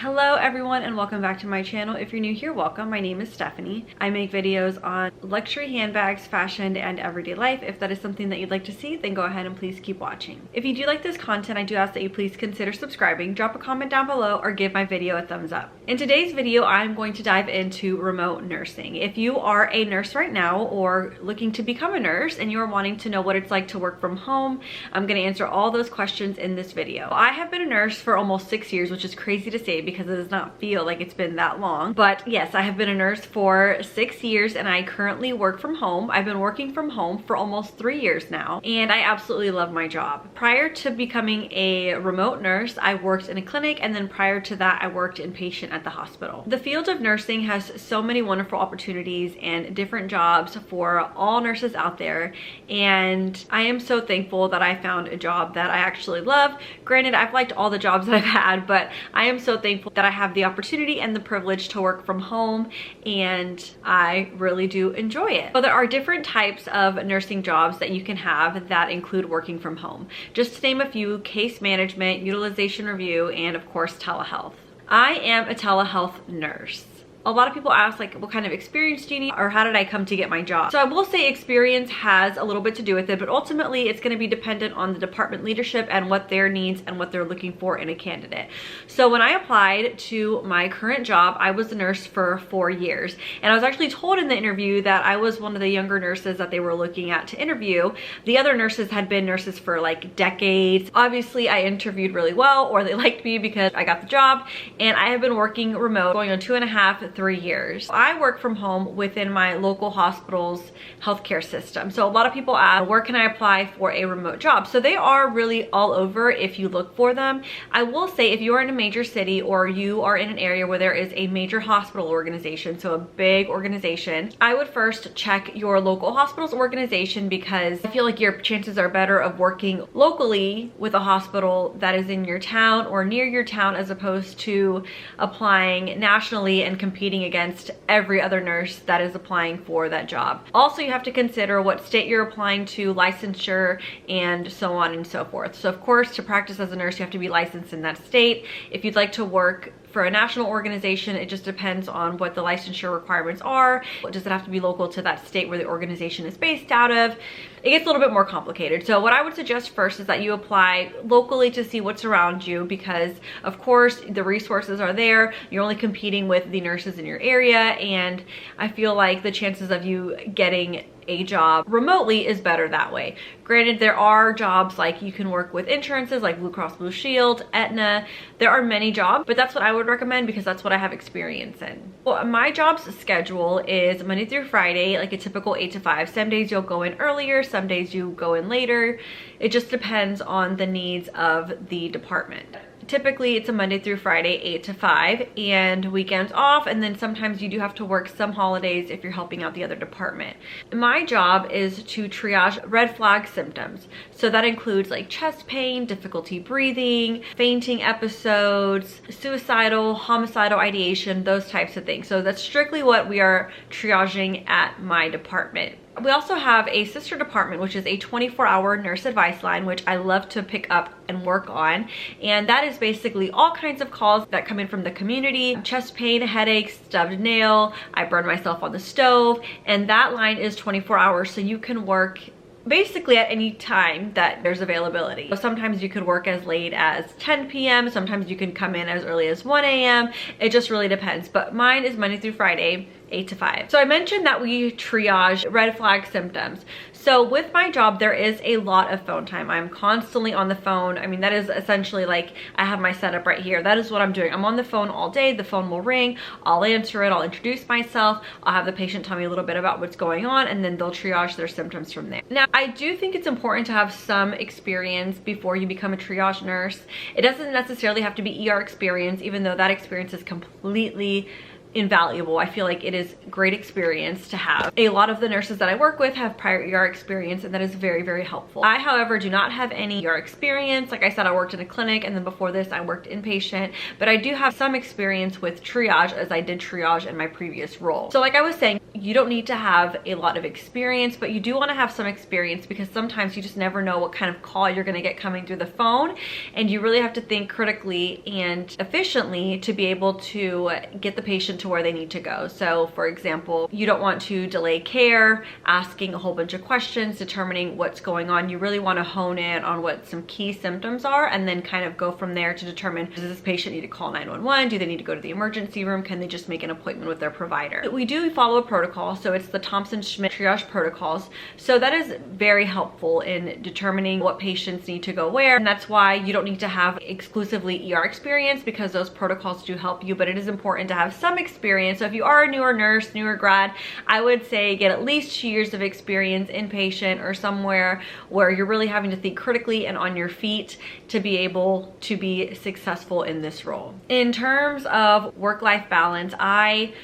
Hello everyone and welcome back to my channel. If you're new here, welcome. My name is Stephanie. I make videos on luxury handbags, fashion, and everyday life. If that is something that you'd like to see, then go ahead and please keep watching. If you do like this content, I do ask that you please consider subscribing, drop a comment down below, or give my video a thumbs up. In today's video, I'm going to dive into remote nursing. If you are a nurse right now or looking to become a nurse and you're wanting to know what it's like to work from home, I'm going to answer all those questions in this video. I have been a nurse for almost 6 years, which is crazy to say because it does not feel like it's been that long. But yes, I have been a nurse for 6 years and I currently work from home. I've been working from home for almost 3 years now and I absolutely love my job. Prior to becoming a remote nurse, I worked in a clinic, and then prior to that, I worked inpatient at the hospital. The field of nursing has so many wonderful opportunities and different jobs for all nurses out there, and I am so thankful that I found a job that I actually love. Granted, I've liked all the jobs that I've had, but I am so thankful that I have the opportunity and the privilege to work from home, and I really do enjoy it. So there are different types of nursing jobs that you can have that include working from home. Just to name a few: case management, utilization review, and of course telehealth. I am a telehealth nurse. A lot of people ask, like, what kind of experience do you need, or how did I come to get my job? So I will say experience has a little bit to do with it, but ultimately it's going to be dependent on the department leadership and what their needs and what they're looking for in a candidate. So when I applied to my current job, I was a nurse for 4 years, and I was actually told in the interview that I was one of the younger nurses that they were looking at to interview. The other nurses had been nurses for like decades. Obviously I interviewed really well, or they liked me because I got the job, and I have been working remote going on 2.5-3 years. I work from home within my local hospital's healthcare system. So a lot of people ask, where can I apply for a remote job? So they are really all over if you look for them. I will say, if you are in a major city or you are in an area where there is a major hospital organization, so a big organization, I would first check your local hospital's organization, because I feel like your chances are better of working locally with a hospital that is in your town or near your town, as opposed to applying nationally and competing against every other nurse that is applying for that job. Also, you have to consider what state you're applying to, licensure, and so on and so forth. So of course, to practice as a nurse, you have to be licensed in that state. If you'd like to work for a national organization, it just depends on what the licensure requirements are. Does it have to be local to that state where the organization is based out of? It gets a little bit more complicated. So what I would suggest first is that you apply locally to see what's around you, because of course the resources are there. You're only competing with the nurses in your area, and I feel like the chances of you getting a job remotely is better that way. Granted, there are jobs like you can work with insurances like Blue Cross Blue Shield, Aetna. There are many jobs, but that's what I would recommend because that's what I have experience in. Well, my job's schedule is Monday through Friday, like a typical 8 to 5. Some days you'll go in earlier, some days you go in later. It just depends on the needs of the department. Typically it's a Monday through Friday, 8 to 5, and weekends off, and then sometimes you do have to work some holidays if you're helping out the other department. My job is to triage red flag symptoms. So that includes like chest pain, difficulty breathing, fainting episodes, suicidal, homicidal ideation, those types of things. So that's strictly what we are triaging at my department. We also have a sister department, which is a 24-hour nurse advice line, which I love to pick up and work on. And that is basically all kinds of calls that come in from the community: chest pain, headaches, stubbed nail, I burned myself on the stove. And that line is 24 hours, so you can work basically at any time that there's availability. So sometimes you could work as late as 10 p.m. Sometimes you can come in as early as 1 a.m. It just really depends. But mine is Monday through Friday, 8 to 5. So I mentioned that we triage red flag symptoms. So with my job, there is a lot of phone time. I'm constantly on the phone. I mean, that is essentially like, I have my setup right here. That is what I'm doing. I'm on the phone all day. The phone will ring. I'll answer it. I'll introduce myself. I'll have the patient tell me a little bit about what's going on, and then they'll triage their symptoms from there. Now, I do think it's important to have some experience before you become a triage nurse. It doesn't necessarily have to be ER experience, even though that experience is completely invaluable. I feel like it is great experience to have. A lot of the nurses that I work with have prior ER experience, and that is very, very helpful. I, however, do not have any ER experience. Like I said, I worked in a clinic, and then before this I worked inpatient, but I do have some experience with triage, as I did triage in my previous role. So like I was saying, you don't need to have a lot of experience, but you do want to have some experience because sometimes you just never know what kind of call you're going to get coming through the phone, and you really have to think critically and efficiently to be able to get the patient to where they need to go. So for example, you don't want to delay care, asking a whole bunch of questions, determining what's going on. You really want to hone in on what some key symptoms are and then kind of go from there to determine, does this patient need to call 911? Do they need to go to the emergency room? Can they just make an appointment with their provider? We do follow a protocol, so it's the Thompson-Schmidt triage protocols. So that is very helpful in determining what patients need to go where, and that's why you don't need to have exclusively ER experience because those protocols do help you, but it is important to have some experience. So if you are a newer nurse, newer grad, I would say get at least 2 years of experience inpatient or somewhere where you're really having to think critically and on your feet to be able to be successful in this role. In terms of work-life balance, I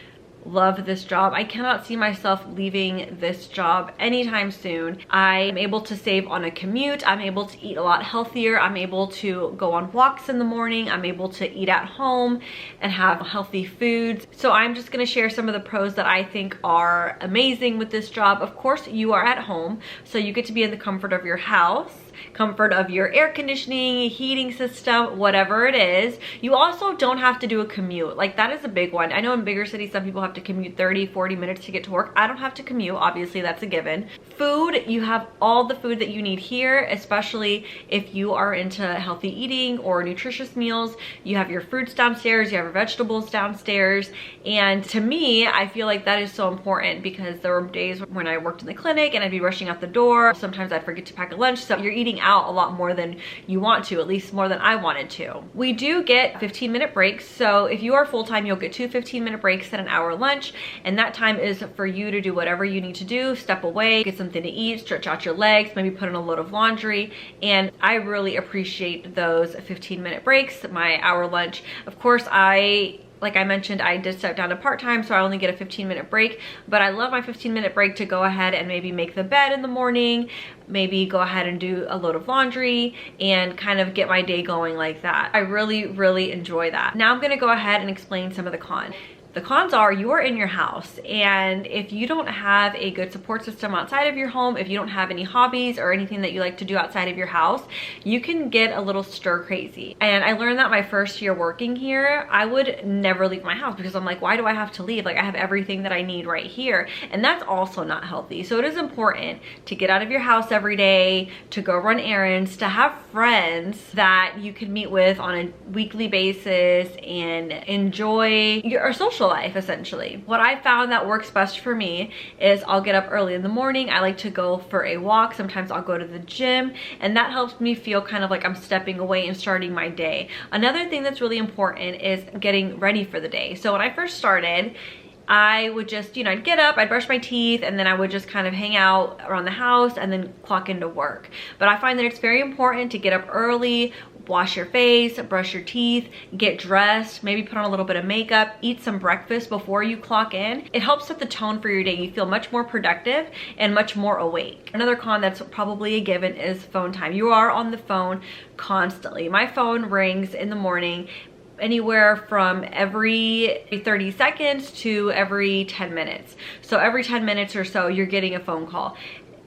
love this job. I cannot see myself leaving this job anytime soon. I'm able to save on a commute. I'm able to eat a lot healthier. I'm able to go on walks in the morning. I'm able to eat at home and have healthy foods. So I'm just going to share some of the pros that I think are amazing with this job. Of course, you are at home, so you get to be in the comfort of your house, comfort of your air conditioning, heating system, whatever it is. You also don't have to do a commute. Like, that is a big one. I know in bigger cities, some people have to commute 30-40 minutes to get to work. I don't have to commute. Obviously, that's a given. Food, you have all the food that you need here, especially if you are into healthy eating or nutritious meals. You have your fruits downstairs, you have your vegetables downstairs. And to me, I feel like that is so important because there were days when I worked in the clinic and I'd be rushing out the door. Sometimes I'd forget to pack a lunch. So you're eating out a lot more than you want to, at least more than I wanted to. We do get 15-minute breaks. So if you are full-time, you'll get 2 15-minute breaks and an hour lunch. And that time is for you to do whatever you need to do, step away, get something to eat, stretch out your legs, maybe put in a load of laundry. And I really appreciate those 15-minute breaks, my hour lunch. Of course, like I mentioned, I did step down to part-time, so I only get a 15-minute break, but I love my 15-minute break to go ahead and maybe make the bed in the morning, maybe go ahead and do a load of laundry and kind of get my day going like that. I really, really enjoy that. Now I'm gonna go ahead and explain some of the cons. The cons are you are in your house, and if you don't have a good support system outside of your home, if you don't have any hobbies or anything that you like to do outside of your house, you can get a little stir crazy. And I learned that my first year working here, I would never leave my house because I'm like, why do I have to leave? Like, I have everything that I need right here. And that's also not healthy. So it is important to get out of your house every day, to go run errands, to have friends that you can meet with on a weekly basis and enjoy your social life, essentially. What I found that works best for me is I'll get up early in the morning. I like to go for a walk. Sometimes I'll go to the gym, and that helps me feel kind of like I'm stepping away and starting my day. Another thing that's really important is getting ready for the day. So when I first started, I would just, I'd get up, I'd brush my teeth, and then I would just kind of hang out around the house and then clock into work. But I find that it's very important to get up early, wash your face, brush your teeth, get dressed, maybe put on a little bit of makeup, eat some breakfast before you clock in. It helps set the tone for your day. You feel much more productive and much more awake. Another con that's probably a given is phone time. You are on the phone constantly. My phone rings in the morning anywhere from every 30 seconds to every 10 minutes. So every 10 minutes or so, you're getting a phone call.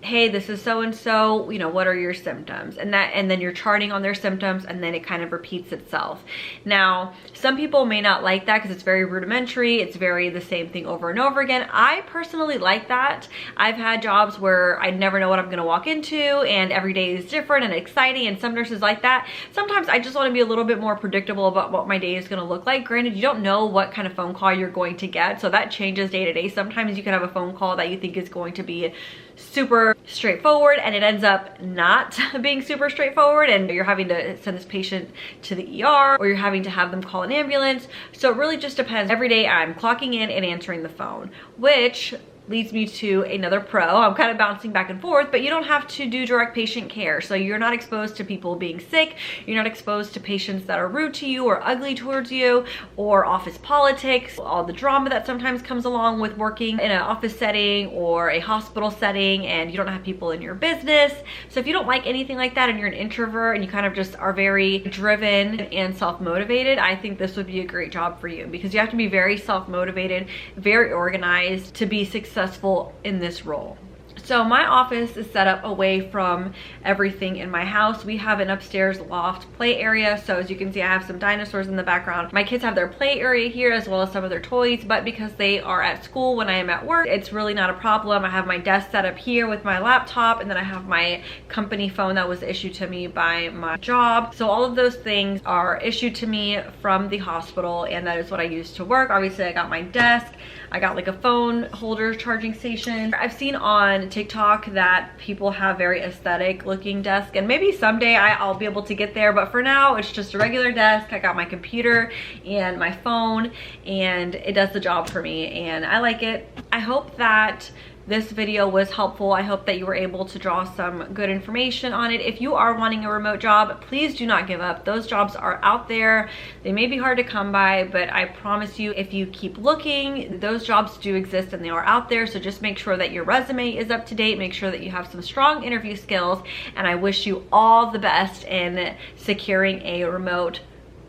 Hey, this is so-and-so, what are your symptoms? And then you're charting on their symptoms, and then it kind of repeats itself. Now, some people may not like that because it's very rudimentary. It's very the same thing over and over again. I personally like that. I've had jobs where I never know what I'm gonna walk into, and every day is different and exciting, and some nurses like that. Sometimes I just wanna be a little bit more predictable about what my day is gonna look like. Granted, you don't know what kind of phone call you're going to get, so that changes day to day. Sometimes you can have a phone call that you think is going to be super straightforward, and it ends up not being super straightforward, and you're having to send this patient to the ER, or you're having to have them call an ambulance. So it really just depends. Every day I'm clocking in and answering the phone, which leads me to another pro. I'm kind of bouncing back and forth, but you don't have to do direct patient care. So you're not exposed to people being sick. You're not exposed to patients that are rude to you or ugly towards you, or office politics, all the drama that sometimes comes along with working in an office setting or a hospital setting, and you don't have people in your business. So if you don't like anything like that and you're an introvert and you kind of just are very driven and self-motivated, I think this would be a great job for you, because you have to be very self-motivated, very organized to be successful successful in this role. So my office is set up away from everything in my house. We have an upstairs loft play area. So as you can see, I have some dinosaurs in the background. My kids have their play area here as well as some of their toys, but because they are at school when I am at work, it's really not a problem. I have my desk set up here with my laptop, and then I have my company phone that was issued to me by my job. So all of those things are issued to me from the hospital, and that is what I use to work. Obviously, I got my desk. I got like a phone holder charging station. I've seen on TikTok that people have very aesthetic looking desks, and maybe someday I'll be able to get there, but for now it's just a regular desk. I got my computer and my phone, and it does the job for me, and I like it. I hope that this video was helpful. I hope that you were able to draw some good information on it. If you are wanting a remote job, please do not give up. Those jobs are out there. They may be hard to come by, but I promise you, if you keep looking, those jobs do exist and they are out there. So just make sure that your resume is up to date. Make sure that you have some strong interview skills, and I wish you all the best in securing a remote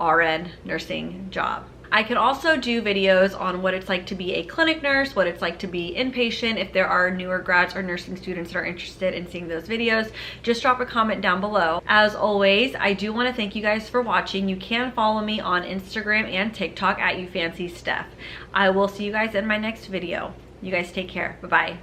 RN nursing job. I can also do videos on what it's like to be a clinic nurse, what it's like to be inpatient. If there are newer grads or nursing students that are interested in seeing those videos, just drop a comment down below. As always, I do want to thank you guys for watching. You can follow me on Instagram and TikTok at YouFancySteph. I will see you guys in my next video. You guys take care. Bye-bye.